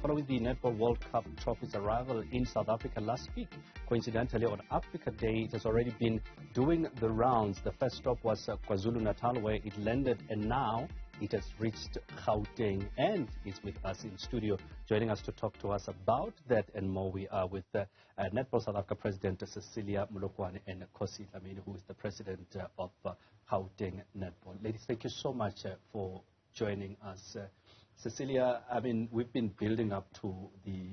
following the Netball World Cup trophy's arrival in South Africa last week. Coincidentally, on Africa Day, it has already been doing the rounds. The first stop was KwaZulu-Natal, where it landed, and now it has reached Gauteng and is with us in studio. Joining us to talk to us about that and more, we are with Netball South Africa President Cecila, Molokwane, and Khosie, Dlamini, who is the President of Gauteng Netball. Ladies, thank you so much for joining us. Cecila, I mean, we've been building up to the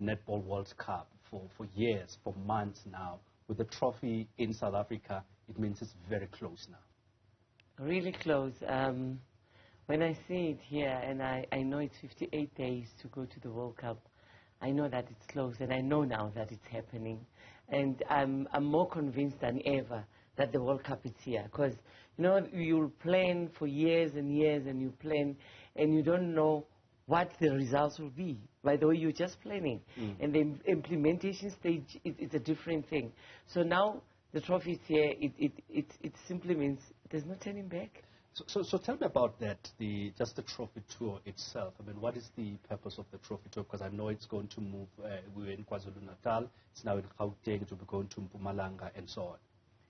Netball World Cup for years, for months now. With the trophy in South Africa, it means it's very close now. Really close. When I see it here, and I know it's 58 days to go to the World Cup, I know that it's close, and I know now that it's happening. And I'm more convinced than ever that the World Cup is here. Because, you know, you'll plan for years and years, and you plan, and you don't know what the results will be. By the way, you're just planning. And the implementation stage is a different thing. So now the trophy is here. It simply means there's no turning back. So tell me about that, just the trophy tour itself. I mean, what is the purpose of the trophy tour? Because I know it's going to move. We were in KwaZulu-Natal. It's now in Gauteng. It will be going to Mpumalanga and so on.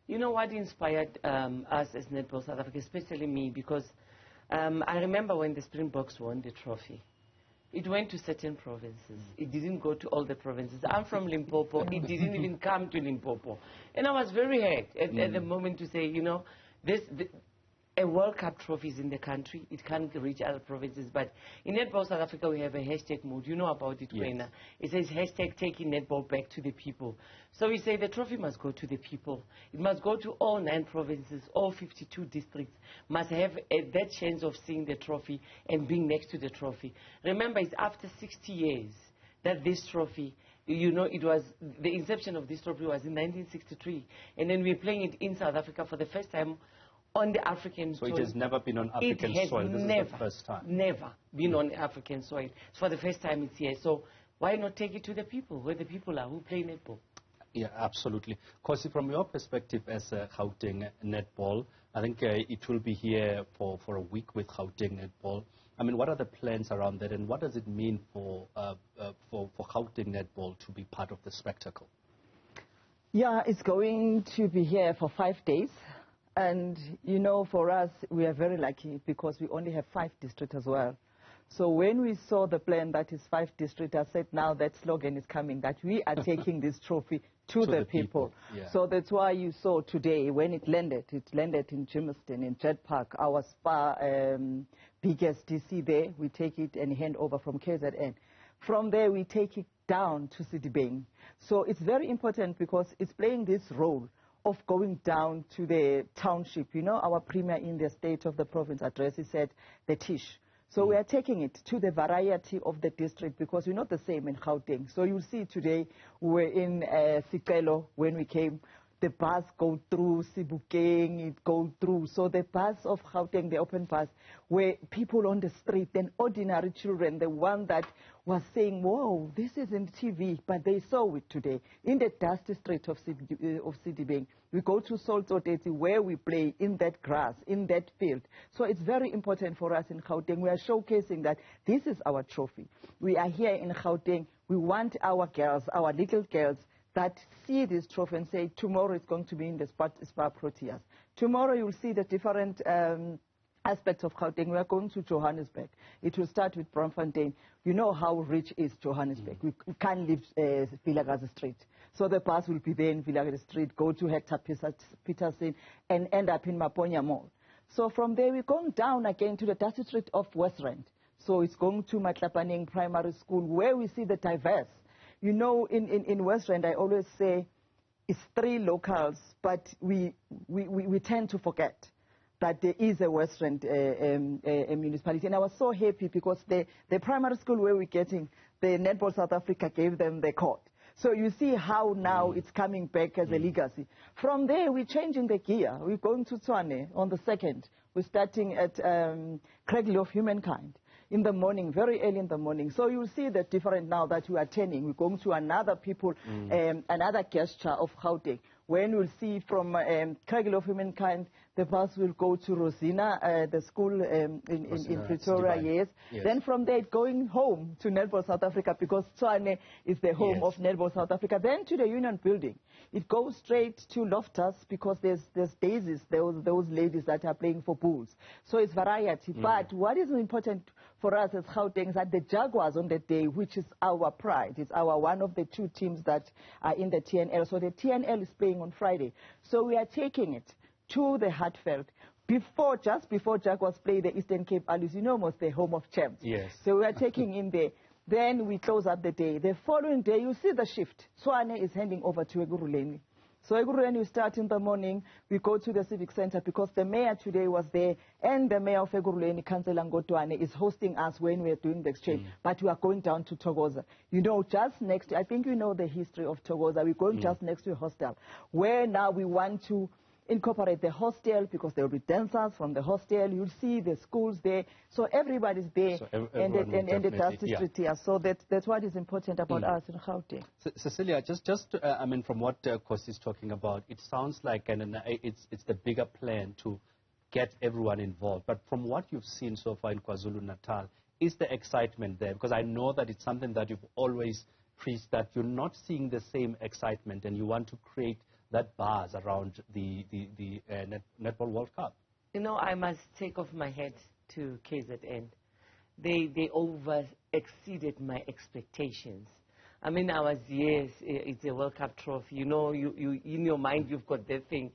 You know what inspired us as Netball South Africa, especially me, because I remember when the Springboks won the trophy. It went to certain provinces. It didn't go to all the provinces. I'm from Limpopo. It didn't even come to Limpopo. And I was very hurt at the moment to say, you know, a World Cup trophy is in the country. It can't reach other provinces. But in Netball South Africa, we have a hashtag mode. You know about it, Wena. Yes. It says hashtag taking netball back to the people. So we say the trophy must go to the people. It must go to all 9 provinces, all 52 districts, must have that chance of seeing the trophy and being next to the trophy. Remember, it's after 60 years that this trophy, you know, it was, the inception of this trophy was in 1963. And then we're playing it in South Africa for the first time on the African soil. So it has never been on African soil. This is the first time. Never been on African soil. It's for the first time it's here. So why not take it to the people, where the people are, who play netball? Yeah, absolutely. Khosie, from your perspective as Gauteng Netball, I think it will be here for a week with Gauteng Netball. I mean, what are the plans around that, and what does it mean for Gauteng Netball to be part of the spectacle? Yeah, it's going to be here for 5 days. And, you know, for us, we are very lucky because we only have 5 districts as well. So when we saw the plan that is 5 districts, I said now that slogan is coming, that we are taking this trophy to the people. Yeah. So that's why you saw today when it landed in Germiston, in Jet Park, our spa biggest DC there. We take it and hand over from KZN. From there, we take it down to City. So it's very important because it's playing this role of going down to the township. You know, our premier in the state of the province address, he said, the Tish. So we are taking it to the variety of the district because we're not the same in Gauteng. So you'll see today we're in Cecila when we came. The bus go through Sebokeng, it go through. So the bus of Gauteng, the open bus, where people on the street, then ordinary children, the one that was saying, whoa, this is in TV, but they saw it today. In the dusty street of City, we go to Soltoteti where we play in that grass, in that field. So it's very important for us in Gauteng. We are showcasing that this is our trophy. We are here in Gauteng. We want our girls, our little girls, that see this trophy and say, tomorrow it's going to be in the Spa Proteas. Tomorrow you'll see the different aspects of Gauteng. We are going to Johannesburg. It will start with Braamfontein. You know how rich is Johannesburg. We can't leave Vilakazi Street. So the bus will be there in Vilakazi Street, go to Hector Peterson, and end up in Maponya Mall. So from there we're going down again to the dusty street of West Rand. So it's going to Matlapaneng Primary School, where we see the diverse. You know, in West Rand, I always say it's 3 locals, but we tend to forget that there is a West Rand municipality. And I was so happy because the primary school where we're getting, the Netball South Africa gave them the court. So you see how now it's coming back as a legacy. From there, we're changing the gear. We're going to Tshwane on the 2nd. We're starting at Cradle of Humankind in the morning, very early in the morning. So you'll see the different now that we are turning. We're going to another people, another gesture of Gauteng. When we'll see from Cradle of Humankind, the bus will go to Rosina, the school in Pretoria, yes. Then from there, going home to Netball South Africa, because Tshwane is the home of Netball South Africa. Then to the Union Building. It goes straight to Loftus, because there's daisies, those ladies that are playing for Bulls. So it's variety. But what is important for us as Gauteng is that the Jaguars on that day, which is our pride, it's our one of the 2 teams that are in the TNL. So the TNL is playing on Friday. So we are taking it to the Hartfeld. Just before Jaguars play the Eastern Cape Allies, you know, almost the home of champs. Yes. So we are taking in there. Then we close up the day. The following day, you see the shift. Tshwane is handing over to Ekurhuleni. So Ekurhuleni, we start in the morning. We go to the Civic Center because the mayor today was there, and the mayor of Ekurhuleni, Councillor Ngotwane, is hosting us when we are doing the exchange. But we are going down to Thokoza. You know, just next, I think you know the history of Thokoza. We're going just next to a hostel, where now we want to incorporate the hostel, because there will be dancers from the hostel. You'll see the schools there. So everybody's there, so and the Dusty Street here. So that's what is important about us in Gauteng. Cecilia, I mean, from what Khosie is talking about, it sounds like it's the bigger plan to get everyone involved. But from what you've seen so far in KwaZulu-Natal, is the excitement there? Because I know that it's something that you've always preached, that you're not seeing the same excitement, and you want to create that buzz around the Netball World Cup. You know, I must take off my hat to KZN. They over-exceeded my expectations. I mean, I was, yes, it's a World Cup trophy. You know, you in your mind, you've got that thing.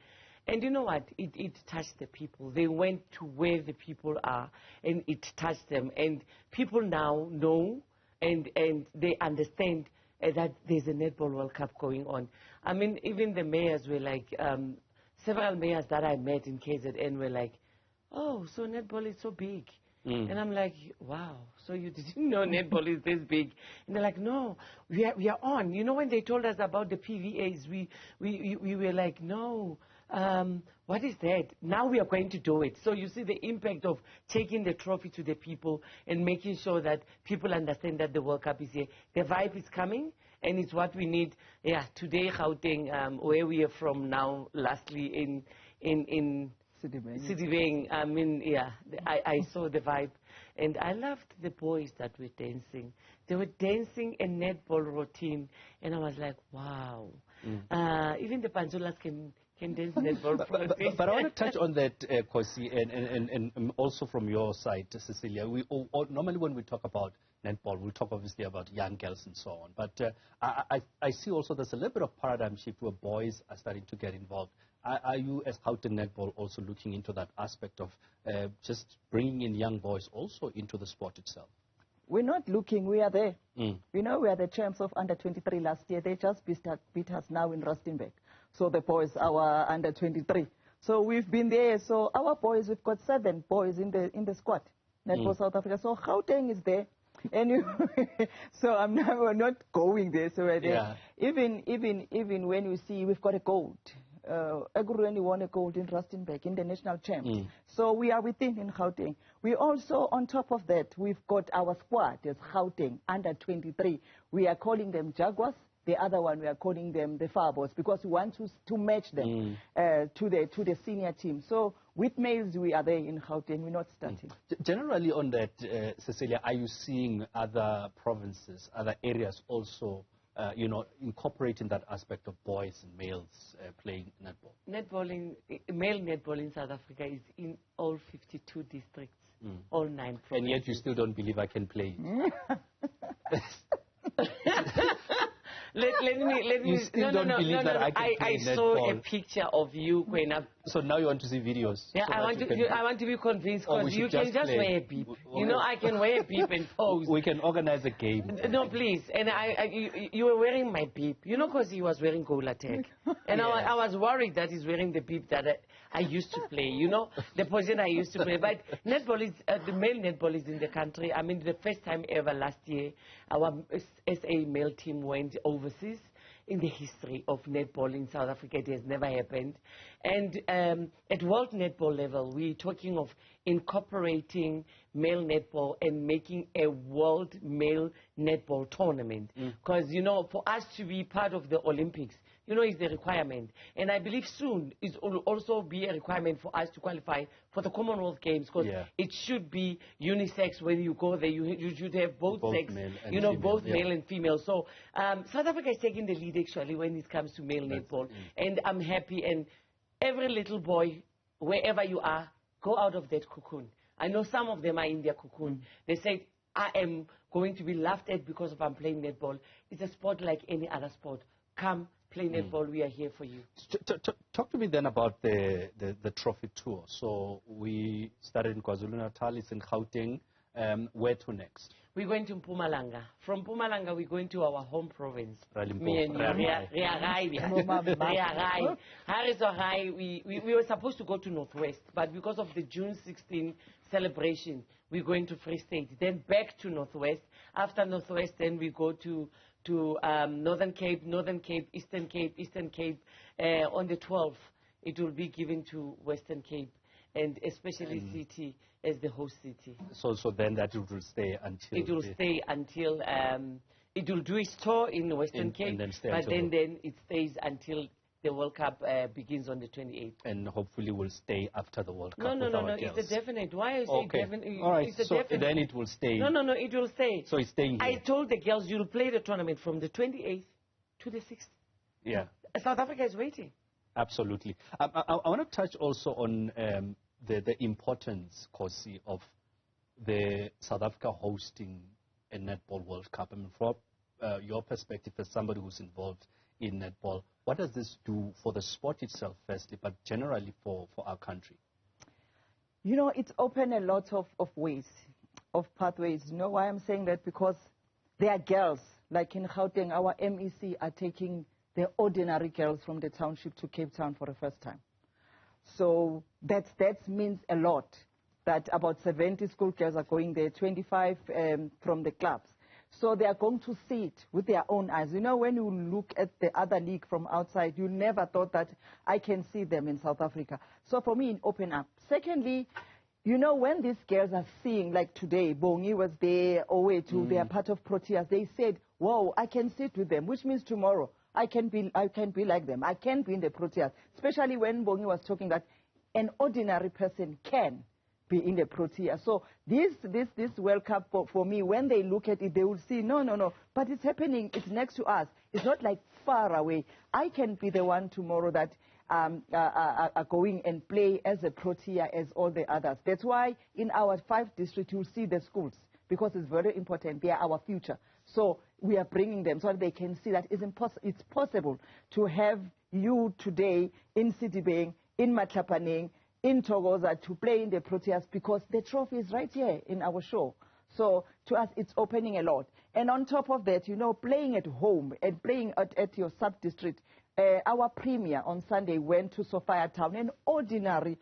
And you know what? It touched the people. They went to where the people are, and it touched them. And people now know, and they understand that there's a Netball World Cup going on. I mean, even the mayors were like, several mayors that I met in KZN were like, oh, so Netball is so big. And I'm like, wow, so you didn't know Netball is this big? And they're like, no, we are on. You know, when they told us about the PVAs, we were like, no, what is that? Now we are going to do it. So you see the impact of taking the trophy to the people and making sure that people understand that the World Cup is here. The vibe is coming, and it's what we need. Yeah, today, Gauteng, where we are from now, lastly, in City, I mean, yeah, I saw the vibe, and I loved the boys that were dancing. They were dancing a netball routine, and I was like, wow. Even the Panzulas can dance netball routine. But I want to touch on that, Khosie, and also from your side, Cecilia. Normally when we talk about netball, we talk obviously about young girls and so on. But I see also there's a little bit of paradigm shift where boys are starting to get involved. Are you, as Gauteng Netball, also looking into that aspect of just bringing in young boys also into the sport itself? We're not looking, we are there. You know, we are the champs of under-23 last year. They just beat us now in Rustenburg. So the boys, our under-23. So we've been there. So our boys, we've got 7 boys in the squad, Netball South Africa. So Gauteng is there. And so we're not going there. So we're there. Even when you see we've got a gold. Ekurhuleni won a gold in Rustenburg in the national champs. So we are within in Gauteng. We also, on top of that, we've got our squad as Gauteng under 23. We are calling them Jaguars. The other one, we are calling them the Fireballs, because we want to match them to the senior team. So with males, we are there in Gauteng. We're not starting. Generally on that, Cecilia, are you seeing other provinces, other areas also you know, incorporating that aspect of boys and males playing netball? Male netball in South Africa is in all 52 districts, all 9 provinces. And yet you still don't believe I can play it? Let me. You still don't believe that I can play netball? I saw a picture of you going up. So now you want to see videos? Yeah, so I want to be convinced, because you can just wear a beep. You know, I can wear a beep and pose. We can organize a game. No, please. And you were wearing my beep. You know, because he was wearing Gola Tech. And I was worried that he's wearing the beep that I used to play. You know, the position I used to play. But netball is, the male netball is in the country. I mean, the first time ever last year, our SA male team went overseas. In the history of netball in South Africa, it has never happened. And at World Netball level, we're talking of incorporating male netball and making a world male netball tournament. Because, you know, for us to be part of the Olympics, you know, is the requirement. And I believe soon it will also be a requirement for us to qualify for the Commonwealth Games, because it should be unisex. When you go there, you should have both sex, you know, both male and female. So South Africa is taking the lead, actually, when it comes to male netball. And I'm happy. And every little boy, wherever you are, go out of that cocoon. I know some of them are in their cocoon. They say, I am going to be laughed at because I'm playing netball. It's a sport like any other sport. Come, play netball, we are here for you. Talk to me then about the trophy tour. So we started in KwaZulu-Natal, it's in Gauteng. Where to next? We're going to Mpumalanga. From Mpumalanga, we're going to our home province. We were supposed to go to Northwest, but because of the June 16 celebration, we're going to Free State, then back to Northwest. After Northwest, then we go to Northern Cape, Eastern Cape. On the 12th, it will be given to Western Cape, and especially City as the host city. So then that it will stay until... It will stay until... it will do its tour in Western Cape, but then it stays until the World Cup begins on the 28th. And hopefully will stay after the World Cup. No, it's a definite. Why are you saying definite? All right, it's a so definite. then it will stay. No, it will stay. So it's staying here. I told the girls you'll play the tournament from the 28th to the 6th. Yeah. South Africa is waiting. Absolutely. I want to touch also on the importance, Khosie, of the South Africa hosting a Netball World Cup. I mean, from your perspective as somebody who's involved in netball, what does this do for the sport itself, firstly, but generally for our country? You know, it's opened a lot of ways, of pathways. You know why I'm saying that? Because there are girls, like in Gauteng, our MEC are taking the ordinary girls from the township to Cape Town for the first time. So that means a lot, that about 70 school girls are going there, 25 from the clubs. So they are going to see it with their own eyes. You know, when you look at the other league from outside, you never thought that I can see them in South Africa. So for me, it opened up. Secondly, you know, when these girls are seeing, like today, Bongi was there, Owetu, they are part of Proteas, they said, whoa, I can sit with them, which means tomorrow I can be like them. I can be in the Proteas. Especially when Bongi was talking that an ordinary person can be in the Proteas. So this World Cup, for me, when they look at it, they will see, no, but it's happening, it's next to us. It's not like far away. I can be the one tomorrow that are going and play as a Protea as all the others. That's why in our 5 districts, you'll see the schools, because it's very important. They are our future. So we are bringing them so that they can see that it's possible to have you today in Citibank, in Matlapaneng, in Thokoza to play in the Proteas, because the trophy is right here in our show. So to us, it's opening a lot. And on top of that, you know, playing at home and playing at your sub-district, our premier on Sunday went to Sophia Town, and ordinary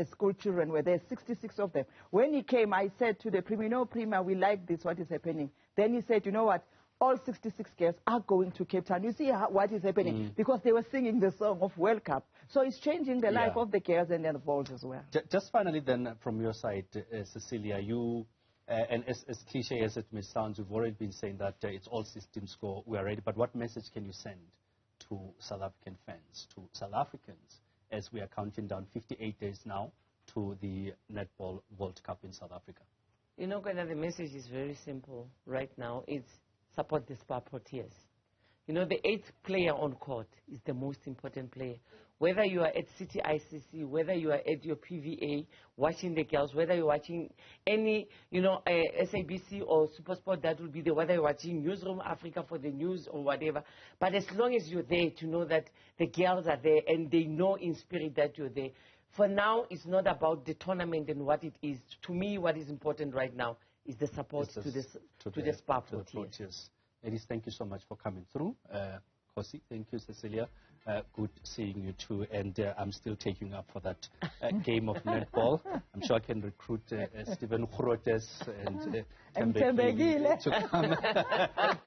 school children were there, 66 of them. When he came, I said to the premier, no, premier, we like this, what is happening? Then he said, you know what? All 66 girls are going to Cape Town. You see what is happening? Because they were singing the song of World Cup. So it's changing the life of the girls and the boys as well. Just finally then, from your side, Cecilia, you, and as cliche as it may sound, you've already been saying that it's all systems go, we are ready. But what message can you send to South African fans, to South Africans, as we are counting down 58 days now to the Netball World Cup in South Africa? You know, Gwena, the message is very simple right now. It's support the Spar Proteas. You know, the 8th player on court is the most important player. Whether you are at City ICC, whether you are at your PVA watching the girls, whether you're watching any, you know, SABC or SuperSport, that will be there, whether you're watching Newzroom Afrika for the news or whatever. But as long as you're there, to know that the girls are there and they know in spirit that you're there. For now, it's not about the tournament and what it is. To me, what is important right now is the support to the Spar Proteas. Ladies, thank you so much for coming through. Khosie, thank you, Cecilia. Good seeing you too. And I'm still taking up for that game of netball. I'm sure I can recruit Stephen Grotes and Tembekile to come.